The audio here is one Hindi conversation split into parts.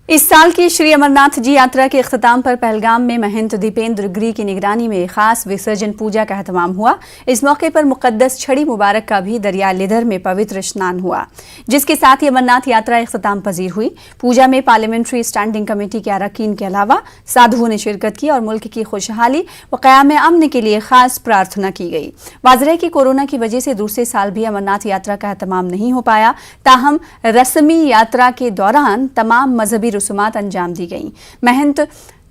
इस साल की श्री अमरनाथ जी यात्रा के इख्तिताम पर पहलगाम में महंत दीपेंद्र गिरी की निगरानी में खास विसर्जन पूजा का एहतमाम हुआ। इस मौके पर मुकद्दस छड़ी मुबारक का भी दरिया लिदर में पवित्र स्नान हुआ, जिसके साथ ही अमरनाथ यात्रा इख्तिताम पजीर हुई। पूजा में पार्लियामेंट्री स्टैंडिंग कमेटी के अरकान के अलावा साधुओं ने शिरकत की और मुल्क की खुशहाली व क़याम अमन के लिए खास प्रार्थना की गई। वाज़ेह है कि कोरोना की वजह से दूसरे साल भी अमरनाथ यात्रा का एहतमाम नहीं हो पाया, ताहम रस्मी यात्रा के दौरान तमाम मजहबी रसूमात अंजाम दी गई। महंत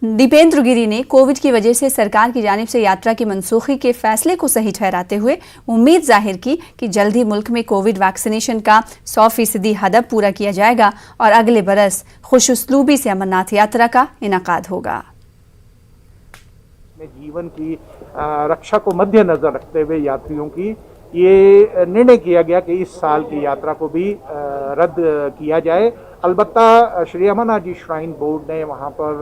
दीपेंद्र गिरी ने कोविड की वजह से सरकार की जानिब से यात्रा की मनसूखी के फैसले को सही ठहराते हुए उम्मीद जाहिर की कि जल्द ही मुल्क में कोविड वैक्सीनेशन का 100% हदफ पूरा किया जाएगा और अगले बरस खुशउस्लूबी से अमरनाथ यात्रा का इनेकाद होगा। जीवन की रक्षा को मद्देनजर रखते हुए यात्रियों की ये निर्णय किया गया कि इस साल की यात्रा को भी रद्द किया जाए। अलबत्ता श्री अमरनाथ जी श्राइन बोर्ड ने वहाँ पर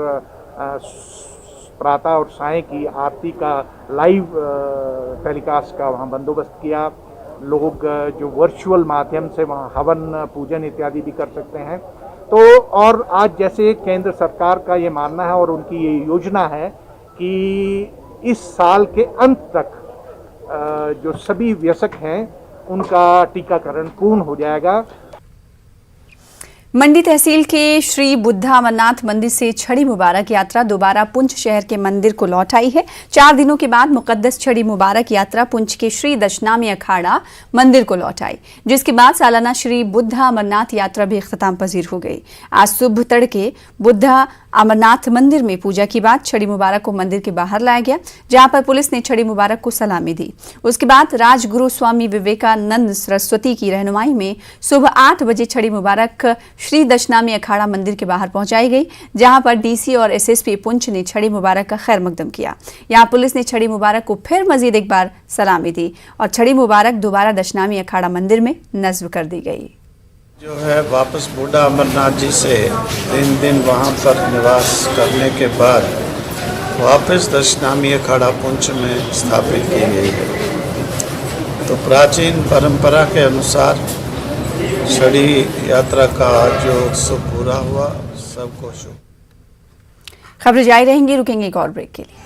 प्रातः और साय की आरती का लाइव टेलीकास्ट का वहाँ बंदोबस्त किया। लोग जो वर्चुअल माध्यम से वहाँ हवन पूजन इत्यादि भी कर सकते हैं। तो और आज जैसे केंद्र सरकार का ये मानना है और उनकी ये योजना है कि इस साल के अंत तक जो सभी वयस्क हैं उनका टीकाकरण पूर्ण हो जाएगा। मंडी तहसील के श्री बुद्धा अमरनाथ मंदिर से छड़ी मुबारक यात्रा दोबारा पुंछ शहर के मंदिर को लौट आई है। 4 दिनों के बाद मुकद्दस छड़ी मुबारक यात्रा पुंछ के श्री दशनामी अखाड़ा मंदिर को लौट आई, जिसके बाद सालाना श्री बुद्धा अमरनाथ यात्रा भी इख्तिताम पजीर हो गई। आज सुबह तड़के बुद्धा अमरनाथ मंदिर में पूजा के बाद छड़ी मुबारक को मंदिर के बाहर लाया गया, जहां पर पुलिस ने छड़ी मुबारक को सलामी दी। उसके बाद राजगुरु स्वामी विवेकानंद सरस्वती की रहनुमाई में सुबह 8 बजे छड़ी मुबारक श्री दशनामी अखाड़ा मंदिर के बाहर पहुंचाई गई, जहां पर डीसी और एसएसपी पुंछ ने छड़ी मुबारक का खैर मकदम किया। यहां पुलिस ने छड़ी मुबारक को फिर मजीद एक बार सलामी दी और छड़ी मुबारक दोबारा दशनामी अखाड़ा मंदिर में नस्ब कर दी गई। जो है वापस बुड्ढा अमरनाथ जी से 3 दिन वहाँ पर निवास करने के बाद वापस दशनामी अखाड़ा पुंछ में स्थापित की गई है। तो प्राचीन परंपरा के अनुसार छड़ी यात्रा का जो उत्सव पूरा हुआ, सबको शुभ। खबरें जारी रहेंगी, रुकेंगे एक और ब्रेक के लिए।